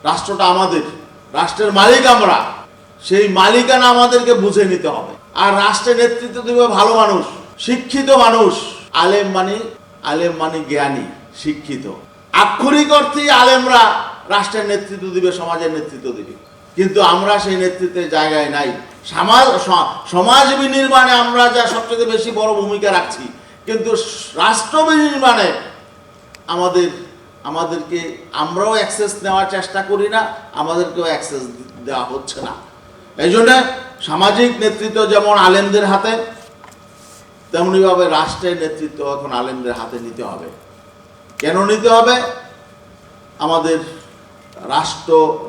রাষ্ট্রটা আমাদের, রাষ্ট্রের মালিক আমরা। সেই মালিকানা আমাদেরকে বুঝে নিতে হবে। আর রাষ্ট্রের নেতৃত্ব দেবে ভালো মানুষ, শিক্ষিত মানুষ। আলেম মানে জ্ঞানী, শিক্ষিত। আক্ষরিক অর্থেই আলেমরা রাষ্ট্রের নেতৃত্ব দিবে, সমাজের নেতৃত্ব দিবে। কিন্তু আমরা সেই নেতৃত্বের জায়গায় নাই। সমাজ বিনির্মাণে আমরা যা সবচেয়ে বেশি বড় ভূমিকা রাখছি, কিন্তু রাষ্ট্র বিনির্মাণে আমাদেরকে আমরাও অ্যাক্সেস নেওয়ার চেষ্টা করি না, আমাদেরকেও অ্যাক্সেস দেওয়া হচ্ছে না। এই জন্য সামাজিক নেতৃত্ব যেমন আলেমদের হাতে, তেমনিভাবে রাষ্ট্রের নেতৃত্ব এখন আলেমদের হাতে নিতে হবে। কেন নিতে হবে? আমাদের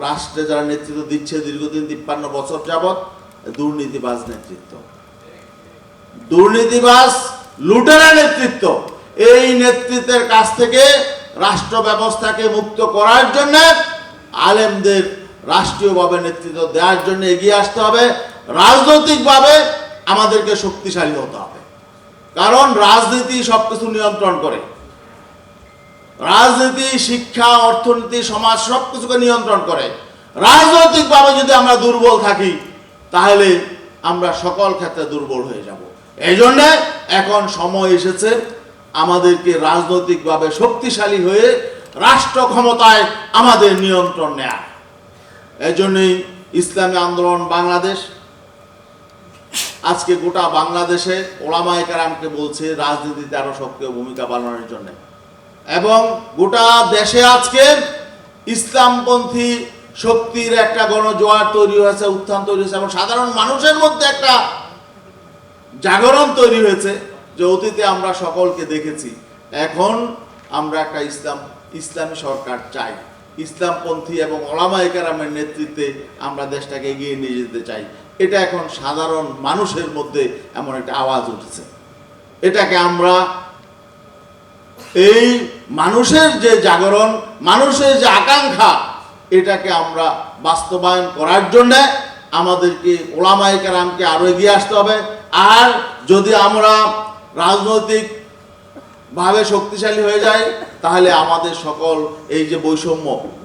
রাষ্ট্রে যারা নেতৃত্ব দিচ্ছে দীর্ঘদিন 53 বছর যাবৎ, দুর্নীতিবাজ নেতৃত্ব, দুর্নীতিবাজ লুটেরা নেতৃত্ব। এই নেতৃত্বের কাছ থেকে রাষ্ট্র ব্যবস্থাকে মুক্ত করার জন্য আলেমদের রাষ্ট্রীয়ভাবে নেতৃত্ব দেওয়ার জন্য এগিয়ে আসতে হবে। রাজনৈতিকভাবে আমাদেরকে শক্তিশালী হতে হবে, কারণ রাজনীতি সবকিছু নিয়ন্ত্রণ করে। রাজনীতি, শিক্ষা, অর্থনীতি, সমাজ সবকিছুকে নিয়ন্ত্রণ করে। রাজনৈতিকভাবে যদি আমরা দুর্বল থাকি, তাহলে আমরা সকল ক্ষেত্রে দুর্বল হয়ে যাব। এই জন্য এখন সময় এসেছে আমাদেরকে রাজনৈতিকভাবে শক্তিশালী হয়ে রাষ্ট্র ক্ষমতায় আমাদের নিয়ন্ত্রণ নেয়া। এই জন্যই ইসলামী আন্দোলন বাংলাদেশ আজকে গোটা বাংলাদেশে ওলামায়ে কেরামকে বলছে রাজনীতিতে আরো সক্রিয় ভূমিকা পালনের জন্য। এবং গোটা দেশে আজকে ইসলামপন্থী শক্তির একটা গণজোয়ার তৈরি হয়েছে, উত্থান তৈরি হয়েছে, এবং সাধারণ মানুষের মধ্যে একটা জাগরণ তৈরি হয়েছে যে অতীতে আমরা সকলকে দেখেছি, এখন আমরা একটা ইসলামী সরকার চাই। ইসলামপন্থী এবং ওলামায়ে কেরামের নেতৃত্বে আমরা দেশটাকে এগিয়ে নিয়ে যেতে চাই। এটা এখন সাধারণ মানুষের মধ্যে এমন একটা আওয়াজ উঠেছে। এটাকে আমরা এই মানুষের যে জাগরণ, মানুষের যে আকাঙ্ক্ষা, এটাকে আমরা বাস্তবায়ন করার জন্য আমাদেরকে ওলামায়ে কেরামকে আরো এগিয়ে আসতে হবে। আর যদি আমরা রাজনৈতিকভাবে শক্তিশালী হয়ে যাই, তাহলে আমাদের সকল এই যে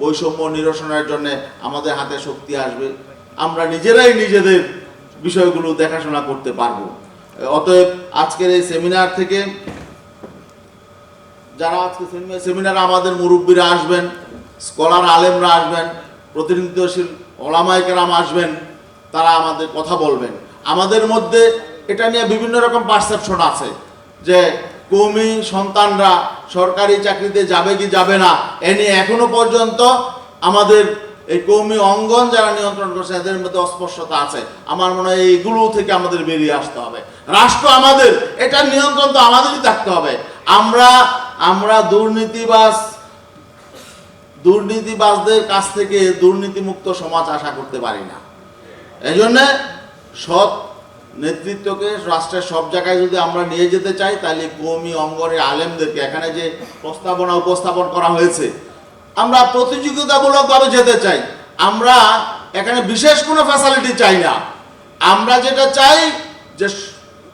বৈষম্য নিরসনের জন্য আমাদের হাতে শক্তি আসবে। আমরা নিজেরাই নিজেদের বিষয়গুলো দেখাশোনা করতে পারবো। অতএব আজকের এই সেমিনার থেকে যারা আজকে সেমিনারে আমাদের মুরব্বীরা আসবেন, স্কলার আলেমরা আসবেন, প্রতিনিধিত্বশীল ওলামায়ে কেরাম আসবেন, তারা আমাদের কথা বলবেন। আমাদের মধ্যে এটা নিয়ে বিভিন্ন রকম পারসেপশন আছে যে কওমি সন্তানরা সরকারি চাকরিতে যাবে কি যাবে না, এ নিয়ে এখনো পর্যন্ত আমাদের এই কওমি অঙ্গন যারা নিয়ন্ত্রণ করছে এদের মধ্যে অস্পষ্টতা আছে। আমার মনে হয় এইগুলো থেকে আমাদের বেরিয়ে আসতে হবে। রাষ্ট্র আমাদের, এটা নিয়ন্ত্রণ তো আমাদেরই থাকতে হবে। আমরা দুর্নীতিবাজদের কাছ থেকে দুর্নীতিমুক্ত সমাজ আশা করতে পারি না। এই জন্য সৎ নেতৃত্বকে রাষ্ট্রের সব জায়গায় যদি আমরা নিয়ে যেতে চাই, তাহলে কওমি অঙ্গনের আলেমদেরকে, এখানে যে প্রস্তাবনা উপস্থাপন করা হয়েছে, আমরা প্রতিযোগিতামূলকভাবে যেতে চাই। আমরা এখানে বিশেষ কোনো ফ্যাসিলিটি চাই না। আমরা যেটা চাই যে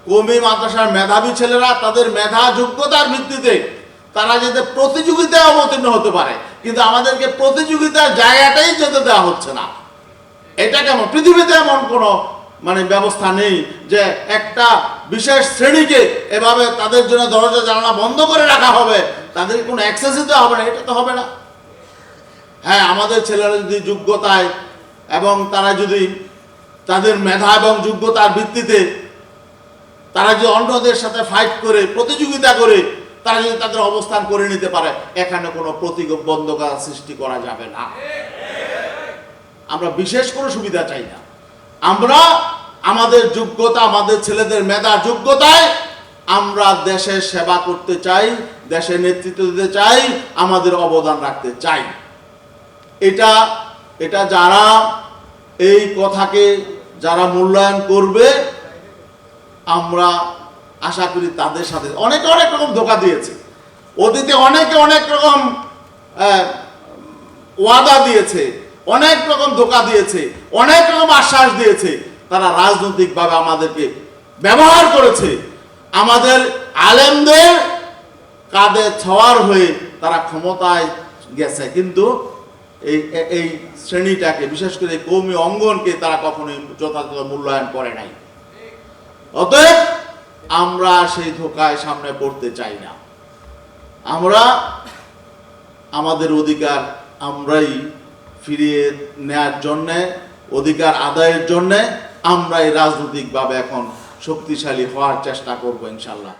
কওমি মাদ্রাসার মেধাবী ছেলেরা তাদের মেধা যোগ্যতার ভিত্তিতে তারা যাতে প্রতিযোগিতায় অবতীর্ণ হতে পারে, কিন্তু আমাদেরকে প্রতিযোগিতার জায়গাটাই যেতে দেওয়া হচ্ছে না। এটা কেমন? পৃথিবীতে এমন কোনো ব্যবস্থা নেই যে একটা বিশেষ শ্রেণীকে এভাবে তাদের জন্য দরজা জানালা বন্ধ করে রাখা হবে, তাদের কোনো অ্যাক্সেসই দেওয়া হবে না। এটা তো হবে না। হ্যাঁ, আমাদের ছেলেরা যদি যোগ্যতায় এবং তারা যদি তাদের মেধা এবং যোগ্যতার ভিত্তিতে তারা যদি অন্যদের সাথে ফাইট করে, প্রতিযোগিতা করে তারা যদি তাদের অবস্থান করে নিতে পারে, এখানে কোনো প্রতিবন্ধকতা সৃষ্টি করা যাবে না। আমরা বিশেষ কোনো সুবিধা চাই না। আমরা আমাদের যোগ্যতা, আমাদের ছেলেদের মেধা যোগ্যতায় আমরা দেশের সেবা করতে চাই, দেশের নেতৃত্ব দিতে চাই, আমাদের অবদান রাখতে চাই। এটা যারা এই কথাকে যারা মূল্যায়ন করবে, আমরা আশা করি তাদের সাথে অনেক রকম ধোঁকা দিয়েছে অতীতে, অনেক রকম ওয়াদা দিয়েছে, অনেক রকম ধোঁকা দিয়েছে, অনেক রকম আশ্বাস দিয়েছে। তারা রাজনৈতিকভাবে আমাদেরকে ব্যবহার করেছে, আমাদের আলেমদের কাঁধে ছোঁয়ার হয়ে তারা ক্ষমতায় গেছে, কিন্তু এই শ্রেণীটাকে, বিশেষ করে কওমি অঙ্গনকে তারা কখনোই যথাযথ মূল্যায়ন করে নাই। অতএব আমরা সেই ধোঁকায় সামনে পড়তে চাই না। আমরা আমাদের অধিকার আমরাই ফিরিয়ে নেয়ার জন্যে, অধিকার আদায়ের জন্যে আমরাই রাজনৈতিকভাবে এখন শক্তিশালী হওয়ার চেষ্টা করবো ইনশাল্লাহ।